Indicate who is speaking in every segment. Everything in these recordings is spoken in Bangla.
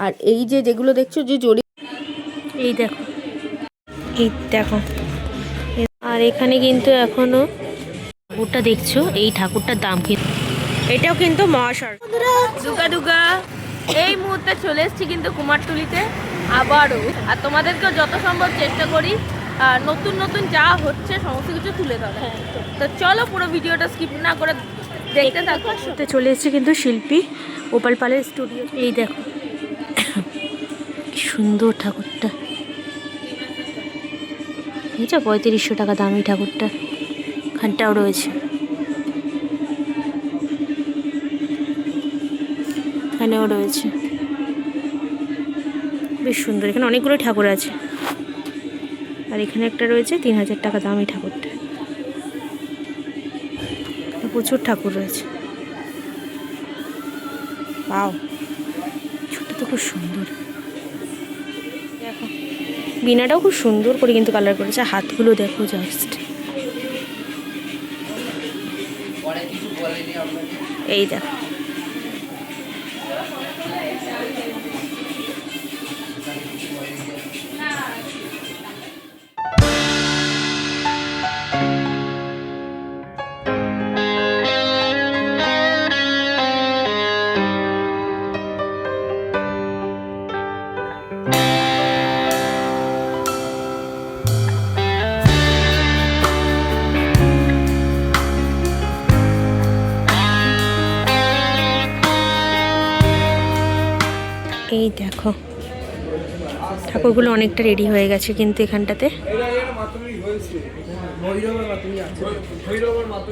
Speaker 1: আর এই যে যেগুলো দেখছো যে জড়ি,
Speaker 2: এই দেখো, এই দেখো। আর এখানে কিন্তু এখনো ঠাকুরটা দেখছো, এই ঠাকুরটার দাম কিন্তু, এটাও কিন্তু মহাশয় দুর্গা দুর্গা। এই মুহূর্তে চলে এসেছি কিন্তু কুমারটুলিতে আবারও, আর তোমাদেরকেও যত সম্ভব চেষ্টা করি নতুন নতুন যা হচ্ছে সমস্ত কিছু তুলে ধরা। তো চলো পুরো ভিডিওটা স্কিপ না করে দেখতে থাকো। চলে এসেছি কিন্তু শিল্পী গোপাল পালের স্টুডিও। এই দেখো কি সুন্দর ঠাকুরটা, বুঝছো? 3500 টাকা দাম এই ঠাকুরটা। খানটাও রয়েছে, এখানেও রয়েছে, বেশ সুন্দর। এখানে অনেকগুলো ঠাকুর আছে, আর এখানে একটা রয়েছে 3000 টাকা দাম এই ঠাকুরটা। প্রচুর ঠাকুর রয়েছে। পাও ছোটটা তো খুব সুন্দর, দেখো বিনাটাও খুব সুন্দর করে কিন্তু কালার করেছে। হাতগুলো দেখো জাস্ট, এই দেখো। এই দেখো ঠাকুরগুলো অনেকটা রেডি হয়ে গেছে কিন্তু এখানটাতে।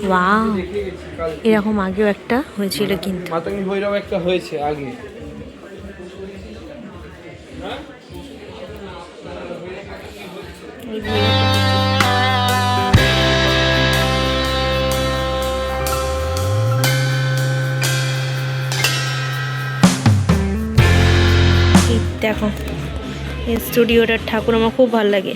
Speaker 2: ওয়াও, এরকম আগেও একটা হয়েছিল কিন্তু।
Speaker 3: মাতঙ্গী ভৈরব একটা হয়েছে আগে।
Speaker 2: দেখো এই স্টুডিওটার ঠাকুর আমার খুব ভালো লাগে।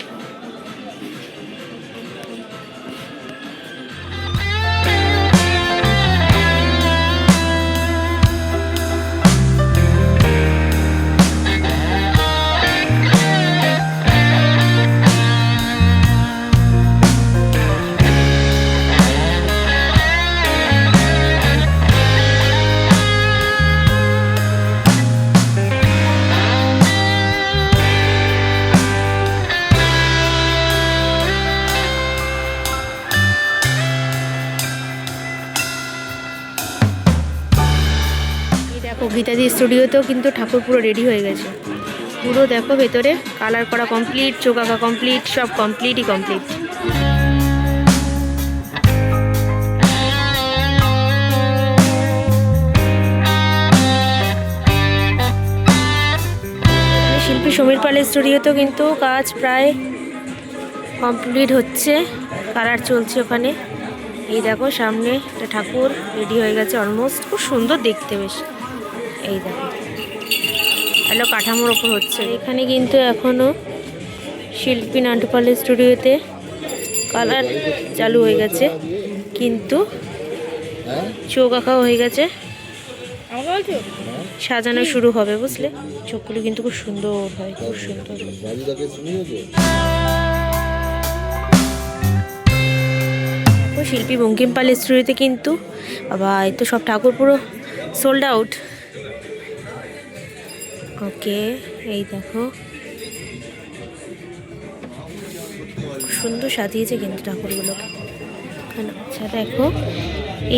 Speaker 2: দেখো গীতাদি স্টুডিওতেও কিন্তু ঠাকুর পুরো রেডি হয়ে গেছে। পুরো দেখো ভেতরে কালার করা কমপ্লিট, চোখ আঁকা কমপ্লিট, সব কমপ্লিটই কমপ্লিট। শিল্পী সমীর পালের স্টুডিওতেও কিন্তু কাজ প্রায় কমপ্লিট হচ্ছে, কালার চলছে ওখানে। এই দেখো সামনে একটা ঠাকুর রেডি হয়ে গেছে অলমোস্ট, খুব সুন্দর দেখতে বেশ। এই দেখো এলো কাঠামোর ওপর হচ্ছে। এখানে কিন্তু এখনো শিল্পী নান্টুপালের স্টুডিওতে কালার চালু হয়ে গেছে, কিন্তু চোখ আঁকাও হয়ে গেছে, সাজানো শুরু হবে বুঝলে। চোখগুলো কিন্তু খুব সুন্দর হয়, খুব সুন্দর। শিল্পী বঙ্কিম পালের স্টুডিওতে কিন্তু বাবা এই তো সব ঠাকুর পুরো সোল্ড আউট। ওকে এই দেখো সুন্দর সাজিয়েছে কিন্তু ঠাকুরগুলোকে। আচ্ছা দেখো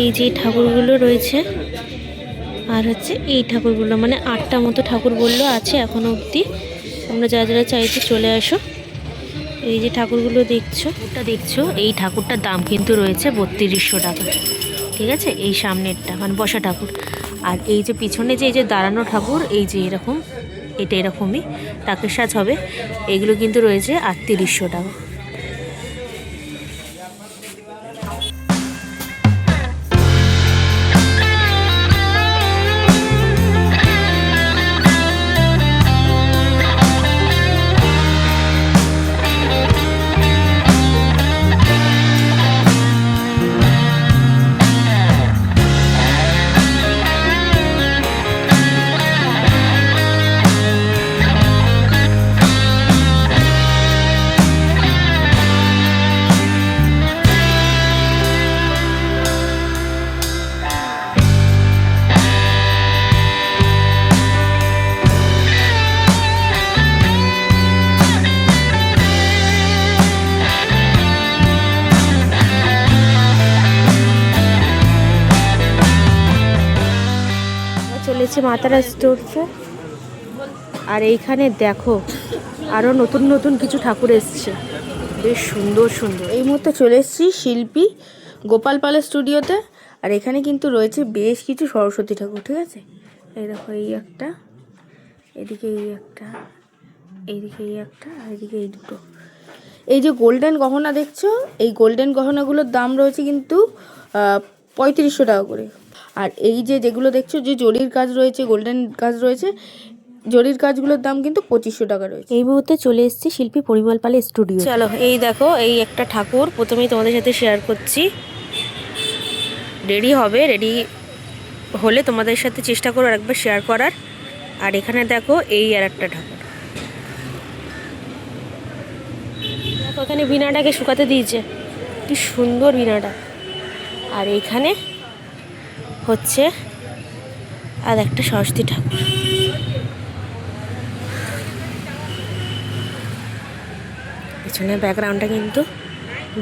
Speaker 2: এই যে ঠাকুরগুলো রয়েছে, আর হচ্ছে এই ঠাকুরগুলো, মানে 8টা মতো ঠাকুর বললো আছে এখনো অবধি। তোমরা যারা যারা চাইছো চলে আসো। এই যে ঠাকুরগুলো দেখছো, ওটা দেখছো, এই ঠাকুরটার দাম কিন্তু রয়েছে 3200 টাকা, ঠিক আছে? এই সামনেরটা মানে বসা ঠাকুর। আর এই যে পিছনে যে এই যে দাঁড়ানো ঠাকুর, এই যে এরকম, এটা এরকমই টাকের সাজ হবে, এগুলো কিন্তু রয়েছে 3800 টাকা। মাতারা স্টোরসে। আর এইখানে দেখো আরও নতুন নতুন কিছু ঠাকুর এসছে, বেশ সুন্দর সুন্দর।
Speaker 1: এই মুহূর্তে চলে এসেছি শিল্পী গোপাল পালের স্টুডিওতে। আর এখানে কিন্তু রয়েছে বেশ কিছু সরস্বতী ঠাকুর, ঠিক আছে? এই দেখো, এই একটা, এদিকে এই একটা, এইদিকে এই একটা, আর এদিকে এই দুটো। এই যে গোল্ডেন গহনা দেখছো, এই গোল্ডেন গহনাগুলোর দাম রয়েছে কিন্তু 3500 টাকা করে। আর এই যে যেগুলো দেখছো, যে জরির কাজ রয়েছে, গোল্ডেন কাজ রয়েছে, জরির কাজগুলোর দাম কিন্তু 2500 টাকা রয়েছে।
Speaker 2: এই মুহূর্তে চলে এসেছি শিল্পী পরিমল পালের স্টুডিও। চলো, এই দেখো, এই একটা ঠাকুর প্রথমেই তোমাদের সাথে শেয়ার করছি। রেডি হবে, রেডি হলে তোমাদের সাথে চেষ্টা করো একবার শেয়ার করার। আর এখানে দেখো এই আর একটা ঠাকুর, দেখো এখানে বিনাটাকে শুকাতে দিয়েছে, কি সুন্দর বিনাটা। আর এইখানে হচ্ছে আর একটা সরস্বতী ঠাকুর। পিছনের ব্যাকগ্রাউন্ডটা কিন্তু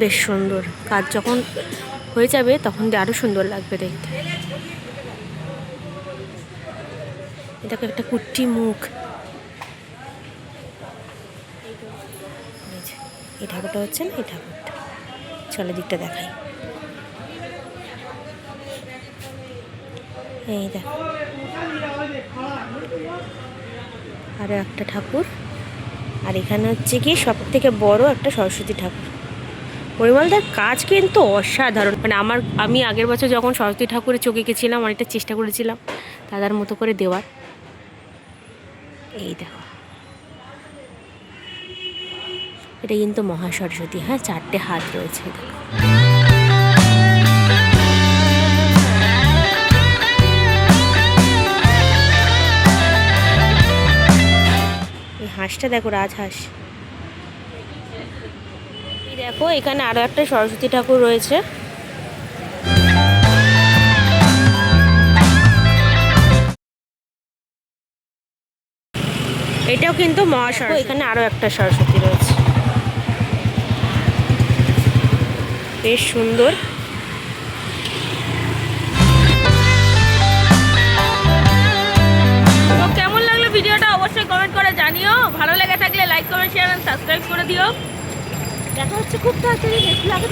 Speaker 2: বেশ সুন্দর, কাজ যখন হয়ে যাবে তখন আরও সুন্দর লাগবে দেখতে। এটাকে একটা কুট্টি মুখ। এই ঠাকুরটা হচ্ছে না, এই ঠাকুরটা। চলো দিকটা দেখাই। এই দেখো আরও একটা ঠাকুর। আর এখানে হচ্ছে কি সব থেকে বড় একটা সরস্বতী ঠাকুর। পরিমলদার কাজ কিন্তু অসাধারণ। মানে আমি আগের বছর যখন সরস্বতী ঠাকুরের চোখে গেছিলাম, অনেকটা চেষ্টা করেছিলাম দাদার মতো করে দেওয়ার। এই দেখো, এটা কিন্তু মহা সরস্বতী। হ্যাঁ, 4টে হাত রয়েছে। দেখো, এই হাঁসটা দেখো, রাজহাঁস। এই দেখো, এখানে আরো একটা সরস্বতী ঠাকুর রয়েছে। এটাও কিন্তু মহাসরস্বতী। এখানে আরো একটা সরস্বতী রয়েছে, বেশ সুন্দর। তো কেমন লাগলো ভিডিওটা অবশ্যই কমেন্ট করে জানিও। ভালো লেগে থাকলে like, comment, share and subscribe করে দিও। দেখা হচ্ছে খুব তাড়াতাড়ি নেক্সট ব্লগে।